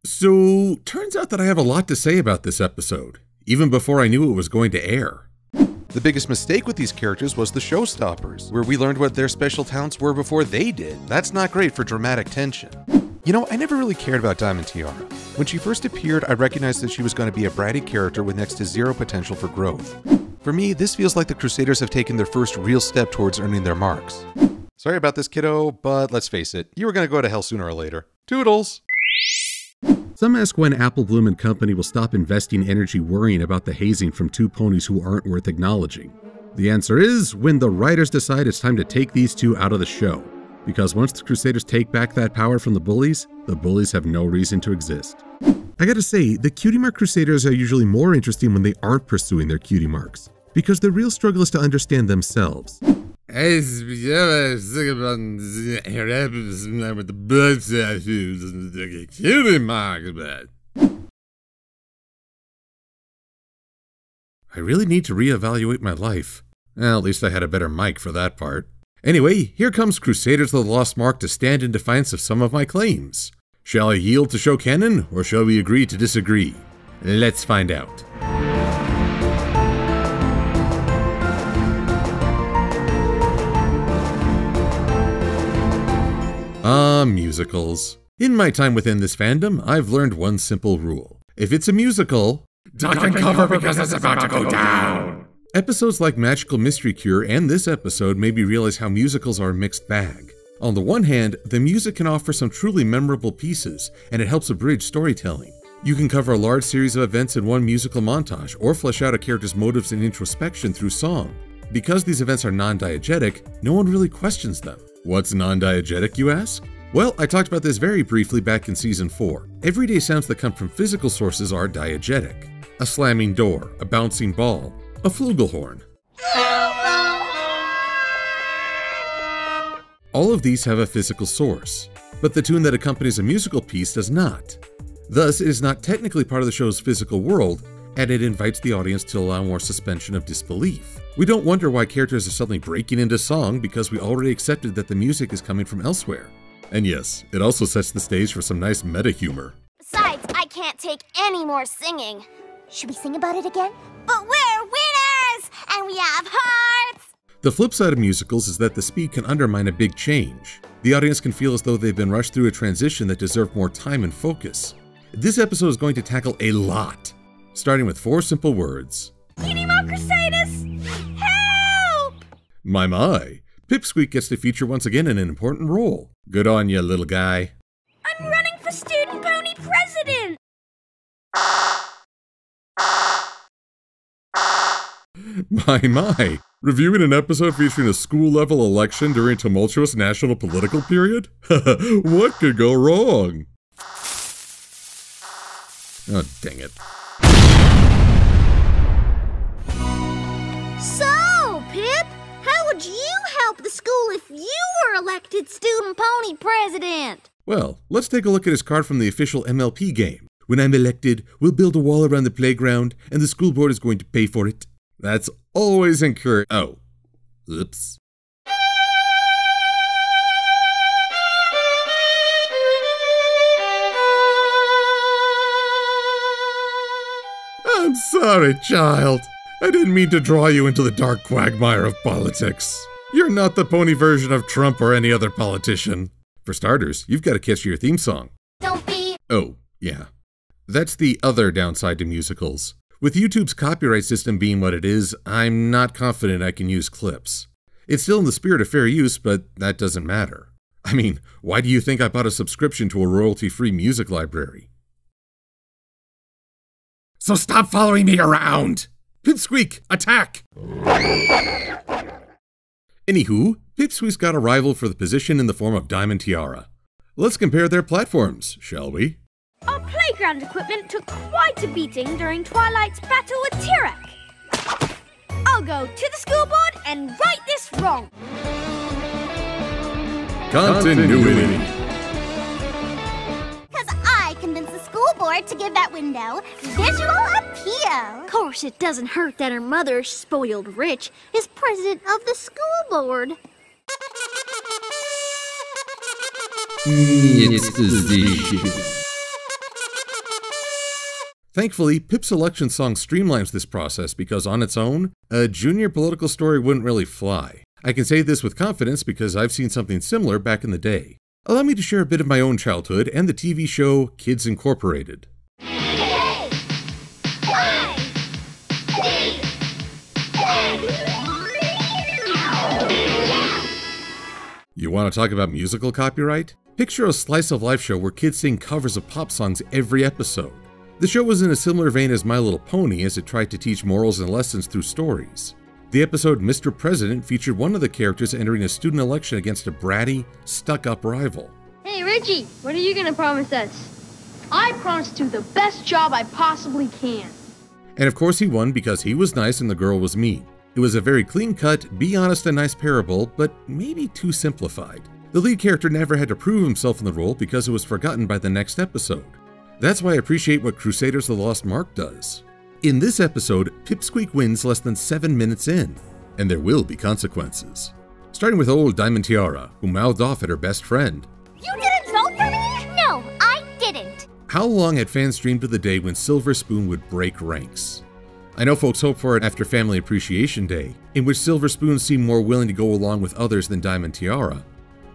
So, turns out that I have a lot to say about this episode, even before I knew it was going to air. The biggest mistake with these characters was the showstoppers, where we learned what their special talents were before they did. That's not great for dramatic tension. You know, I never really cared about Diamond Tiara. When she first appeared, I recognized that she was going to be a bratty character with next to zero potential for growth. For me, this feels like the Crusaders have taken their first real step towards earning their marks. Sorry about this, kiddo, but let's face it, you were going to go to hell sooner or later. Toodles! Some ask when Apple Bloom and company will stop investing energy worrying about the hazing from two ponies who aren't worth acknowledging. The answer is when the writers decide it's time to take these two out of the show. Because once the Crusaders take back that power from the bullies have no reason to exist. I gotta say, the cutie mark Crusaders are usually more interesting when they aren't pursuing their cutie marks, because the real struggle is to understand themselves. I really need to reevaluate my life. Well, at least I had a better mic for that part. Anyway, here comes Crusaders of the Lost Mark to stand in defiance of some of my claims. Shall I yield to show canon, or shall we agree to disagree? Let's find out. Musicals. In my time within this fandom, I've learned one simple rule. If it's a musical, duck and cover because it's about to go down! Episodes like Magical Mystery Cure and this episode made me realize how musicals are a mixed bag. On the one hand, the music can offer some truly memorable pieces, and it helps abridge storytelling. You can cover a large series of events in one musical montage, or flesh out a character's motives and introspection through song. Because these events are non-diegetic, no one really questions them. What's non-diegetic, you ask? Well, I talked about this very briefly back in Season 4. Everyday sounds that come from physical sources are diegetic. A slamming door, a bouncing ball, a flugelhorn. All of these have a physical source, but the tune that accompanies a musical piece does not. Thus, it is not technically part of the show's physical world, and it invites the audience to allow more suspension of disbelief. We don't wonder why characters are suddenly breaking into song because we already accepted that the music is coming from elsewhere. And yes, it also sets the stage for some nice meta humor. Besides, I can't take any more singing. Should we sing about it again? But we're winners! And we have hearts! The flip side of musicals is that the speed can undermine a big change. The audience can feel as though they've been rushed through a transition that deserved more time and focus. This episode is going to tackle a lot, starting with 4 simple words. Cutie Mark Crusaders! Help! My. Pipsqueak gets to feature once again in an important role. Good on ya, little guy. I'm running for student pony president! My. Reviewing an episode featuring a school-level election during a tumultuous national political period? What could go wrong? Oh, dang it. So, Pip, how would you help the school if you were elected student pony president? Well, let's take a look at his card from the official MLP game. When I'm elected, we'll build a wall around the playground, and the school board is going to pay for it. That's always encouraged. Oh. Oops. I'm sorry, child. I didn't mean to draw you into the dark quagmire of politics. You're not the pony version of Trump or any other politician. For starters, you've got to catch your theme song. Don't be... Oh, yeah. That's the other downside to musicals. With YouTube's copyright system being what it is, I'm not confident I can use clips. It's still in the spirit of fair use, but that doesn't matter. I mean, why do you think I bought a subscription to a royalty-free music library? So stop following me around! Pipsqueak, attack! Anywho, Pipsqueak's got a rival for the position in the form of Diamond Tiara. Let's compare their platforms, shall we? Our playground equipment took quite a beating during Twilight's battle with Tirac. I'll go to the school board and right this wrong. Continuity. Because I convinced the school board to give that window visual appeal. Of course, it doesn't hurt that her mother, spoiled rich, is president of the school board. It's delicious. Thankfully, Pip's election song streamlines this process because on its own, a junior political story wouldn't really fly. I can say this with confidence because I've seen something similar back in the day. Allow me to share a bit of my own childhood and the TV show Kids Incorporated. You want to talk about musical copyright? Picture a slice of life show where kids sing covers of pop songs every episode. The show was in a similar vein as My Little Pony as it tried to teach morals and lessons through stories. The episode Mr. President featured one of the characters entering a student election against a bratty, stuck-up rival. Hey Richie, what are you gonna promise us? I promise to do the best job I possibly can. And of course he won because he was nice and the girl was mean. It was a very clean-cut, be honest and nice parable, but maybe too simplified. The lead character never had to prove himself in the role because it was forgotten by the next episode. That's why I appreciate what Crusaders the Lost Mark does. In this episode, Pipsqueak wins less than 7 minutes in, and there will be consequences. Starting with old Diamond Tiara, who mouthed off at her best friend. You didn't vote for me? No, I didn't. How long had fans dreamed of the day when Silver Spoon would break ranks? I know folks hope for it after Family Appreciation Day, in which Silver Spoon seemed more willing to go along with others than Diamond Tiara.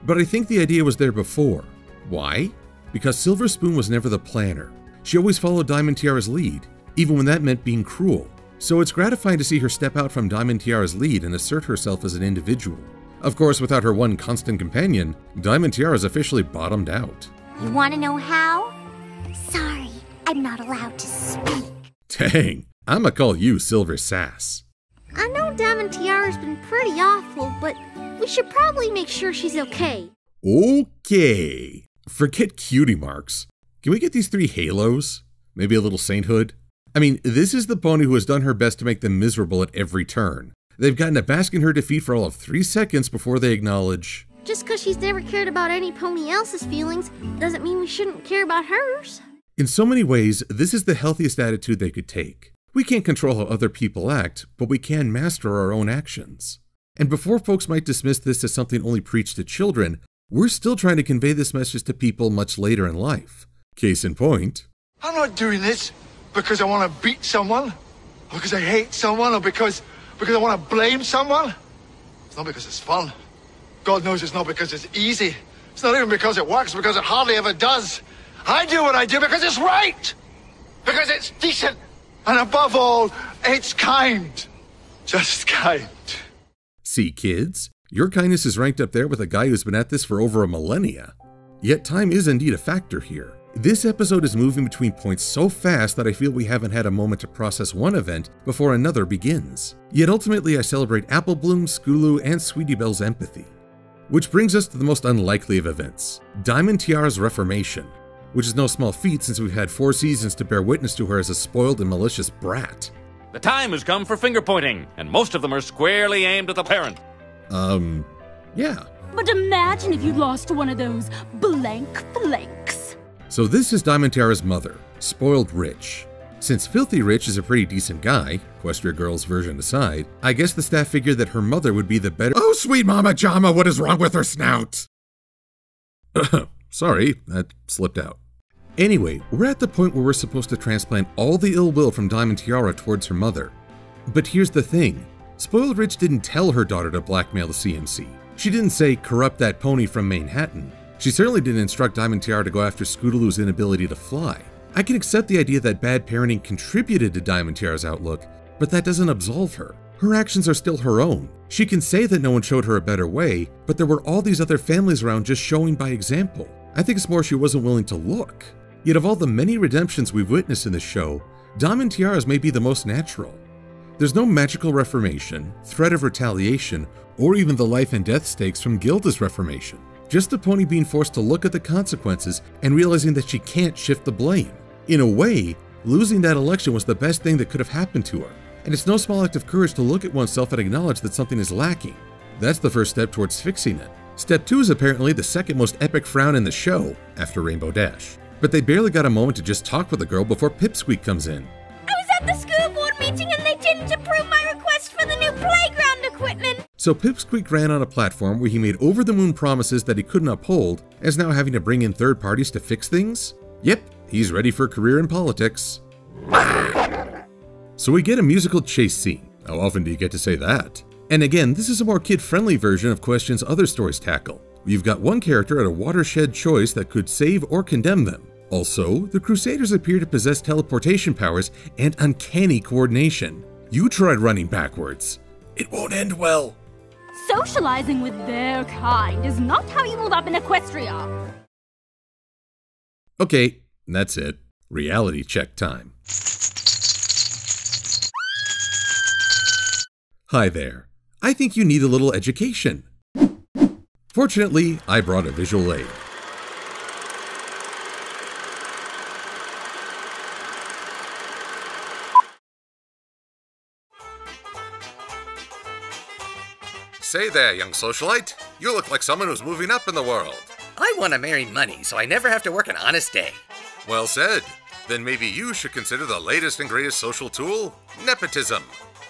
But I think the idea was there before. Why? Because Silver Spoon was never the planner. She always followed Diamond Tiara's lead, even when that meant being cruel. So it's gratifying to see her step out from Diamond Tiara's lead and assert herself as an individual. Of course, without her one constant companion, Diamond Tiara's officially bottomed out. You want to know how? Sorry, I'm not allowed to speak. Dang, I'ma call you Silver Sass. I know Diamond Tiara's been pretty awful, but we should probably make sure she's okay. Okay. Forget cutie marks. Can we get these 3 halos? Maybe a little sainthood? I mean, this is the pony who has done her best to make them miserable at every turn. They've gotten to bask in her defeat for all of 3 seconds before they acknowledge. Just because she's never cared about any pony else's feelings doesn't mean we shouldn't care about hers. In so many ways, this is the healthiest attitude they could take. We can't control how other people act, but we can master our own actions. And before folks might dismiss this as something only preached to children, we're still trying to convey this message to people much later in life. Case in point. I'm not doing this because I want to beat someone, or because I hate someone, or because I want to blame someone. It's not because it's fun. God knows it's not because it's easy. It's not even because it works, because it hardly ever does. I do what I do because it's right, because it's decent, and above all, it's kind. Just kind. See, kids, your kindness is ranked up there with a guy who's been at this for over a millennia. Yet time is indeed a factor here. This episode is moving between points so fast that I feel we haven't had a moment to process one event before another begins. Yet ultimately I celebrate Apple Bloom, Scootaloo, and Sweetie Belle's empathy. Which brings us to the most unlikely of events, Diamond Tiara's reformation, which is no small feat since we've had 4 seasons to bear witness to her as a spoiled and malicious brat. The time has come for finger-pointing, and most of them are squarely aimed at the parent. Yeah. But imagine if you lost one of those blank flakes. So this is Diamond Tiara's mother, Spoiled Rich. Since Filthy Rich is a pretty decent guy, Equestria Girl's version aside, I guess the staff figured that her mother would be the better— Oh, sweet Mama Jama, what is wrong with her snout? Sorry, that slipped out. Anyway, we're at the point where we're supposed to transplant all the ill will from Diamond Tiara towards her mother. But here's the thing. Spoiled Rich didn't tell her daughter to blackmail the CMC. She didn't say, corrupt that pony from Manhattan. She certainly didn't instruct Diamond Tiara to go after Scootaloo's inability to fly. I can accept the idea that bad parenting contributed to Diamond Tiara's outlook, but that doesn't absolve her. Her actions are still her own. She can say that no one showed her a better way, but there were all these other families around just showing by example. I think it's more she wasn't willing to look. Yet of all the many redemptions we've witnessed in this show, Diamond Tiara's may be the most natural. There's no magical reformation, threat of retaliation, or even the life and death stakes from Gilda's reformation. Just a pony being forced to look at the consequences and realizing that she can't shift the blame. In a way, losing that election was the best thing that could have happened to her. And it's no small act of courage to look at oneself and acknowledge that something is lacking. That's the first step towards fixing it. Step 2 is apparently the second most epic frown in the show, after Rainbow Dash. But they barely got a moment to just talk with the girl before Pipsqueak comes in. I was at the school board meeting and they didn't approve my request for the new playground equipment. So Pipsqueak ran on a platform where he made over-the-moon promises that he couldn't uphold, as now having to bring in third parties to fix things? Yep, he's ready for a career in politics. So we get a musical chase scene. How often do you get to say that? And again, this is a more kid-friendly version of questions other stories tackle. You've got one character at a watershed choice that could save or condemn them. Also, the Crusaders appear to possess teleportation powers and uncanny coordination. You tried running backwards. It won't end well. Socializing with their kind is not how you move up in Equestria. Okay, that's it. Reality check time. Hi there. I think you need a little education. Fortunately, I brought a visual aid. Say there, young socialite. You look like someone who's moving up in the world. I want to marry money so I never have to work an honest day. Well said. Then maybe you should consider the latest and greatest social tool, nepotism.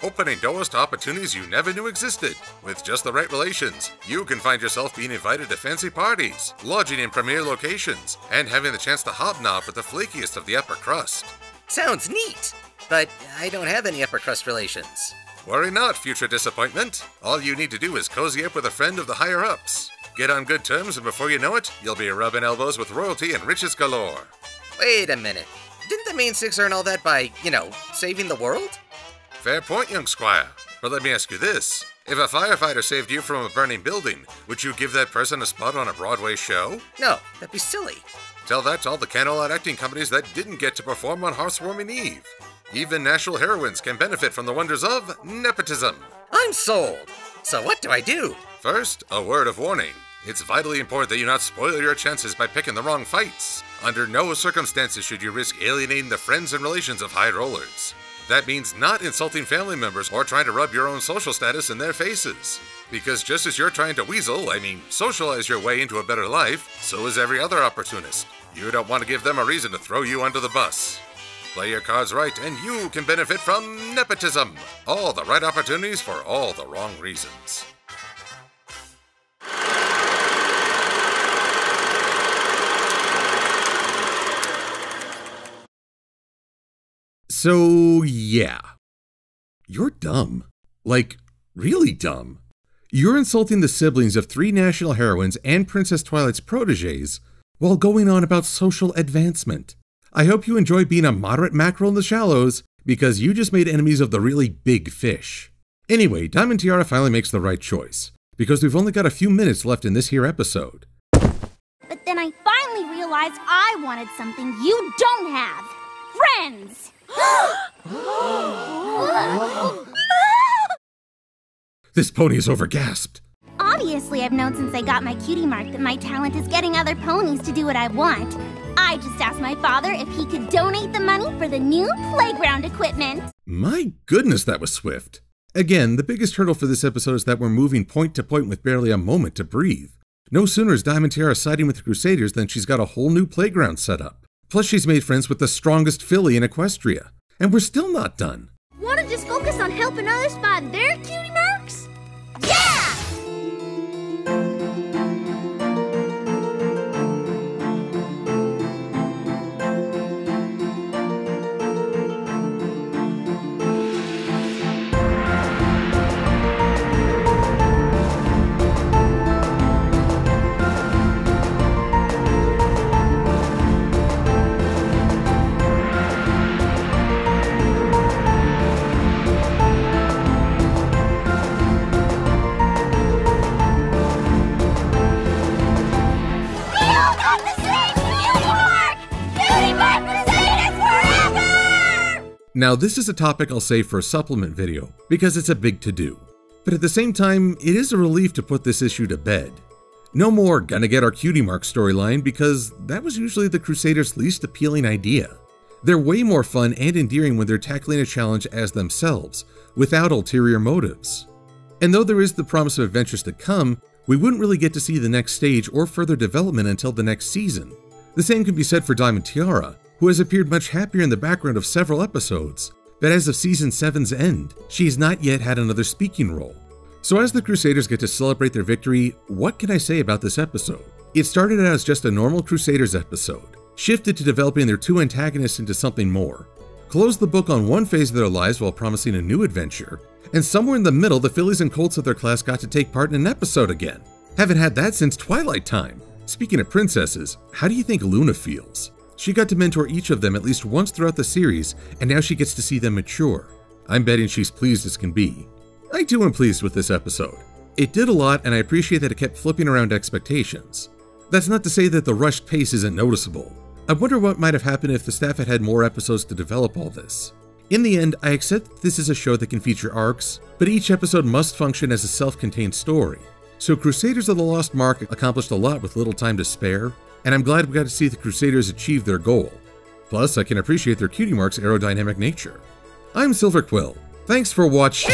Opening doors to opportunities you never knew existed. With just the right relations, you can find yourself being invited to fancy parties, lodging in premier locations, and having the chance to hobnob with the flakiest of the upper crust. Sounds neat, but I don't have any upper crust relations. Worry not, future disappointment. All you need to do is cozy up with a friend of the higher-ups. Get on good terms, and before you know it, you'll be rubbing elbows with royalty and riches galore. Wait a minute. Didn't the main six earn all that by, saving the world? Fair point, young squire. But let me ask you this. If a firefighter saved you from a burning building, would you give that person a spot on a Broadway show? No, that'd be silly. Tell that to all the candlelight acting companies that didn't get to perform on Housewarming Eve. Even national heroines can benefit from the wonders of nepotism. I'm sold. So what do I do? First, a word of warning. It's vitally important that you not spoil your chances by picking the wrong fights. Under no circumstances should you risk alienating the friends and relations of high rollers. That means not insulting family members or trying to rub your own social status in their faces. Because just as you're trying to socialize your way into a better life, so is every other opportunist. You don't want to give them a reason to throw you under the bus. Play your cards right and you can benefit from nepotism. All the right opportunities for all the wrong reasons. So, yeah. You're dumb. Like, really dumb. You're insulting the siblings of 3 national heroines and Princess Twilight's protégés while going on about social advancement. I hope you enjoy being a moderate mackerel in the shallows, because you just made enemies of the really big fish. Anyway, Diamond Tiara finally makes the right choice, because we've only got a few minutes left in this here episode. But then I finally realized I wanted something you don't have. Friends! This pony is overgasped. Obviously, I've known since I got my cutie mark that my talent is getting other ponies to do what I want. I just asked my father if he could donate the money for the new playground equipment. My goodness, that was swift. Again, the biggest hurdle for this episode is that we're moving point to point with barely a moment to breathe. No sooner is Diamond Tiara siding with the Crusaders than she's got a whole new playground set up. Plus, she's made friends with the strongest filly in Equestria. And we're still not done. Want to just focus on helping others find their cutie marks? Yeah! Now, this is a topic I'll save for a supplement video, because it's a big to-do. But at the same time, it is a relief to put this issue to bed. No more gonna get our cutie mark storyline, because that was usually the Crusaders' least appealing idea. They're way more fun and endearing when they're tackling a challenge as themselves, without ulterior motives. And though there is the promise of adventures to come, we wouldn't really get to see the next stage or further development until the next season. The same can be said for Diamond Tiara, who has appeared much happier in the background of several episodes, but as of Season 7's end, she has not yet had another speaking role. So as the Crusaders get to celebrate their victory, what can I say about this episode? It started out as just a normal Crusaders episode, shifted to developing their 2 antagonists into something more, closed the book on one phase of their lives while promising a new adventure, and somewhere in the middle, the fillies and colts of their class got to take part in an episode again. Haven't had that since Twilight Time. Speaking of princesses, how do you think Luna feels? She got to mentor each of them at least once throughout the series, and now she gets to see them mature. I'm betting she's pleased as can be. I too am pleased with this episode. It did a lot, and I appreciate that it kept flipping around expectations. That's not to say that the rushed pace isn't noticeable. I wonder what might have happened if the staff had had more episodes to develop all this. In the end, I accept that this is a show that can feature arcs, but each episode must function as a self-contained story. So Crusaders of the Lost Mark accomplished a lot with little time to spare, and I'm glad we got to see the Crusaders achieve their goal. Plus, I can appreciate their Cutie Mark's aerodynamic nature. I'm Silver-Quill. Thanks for watching.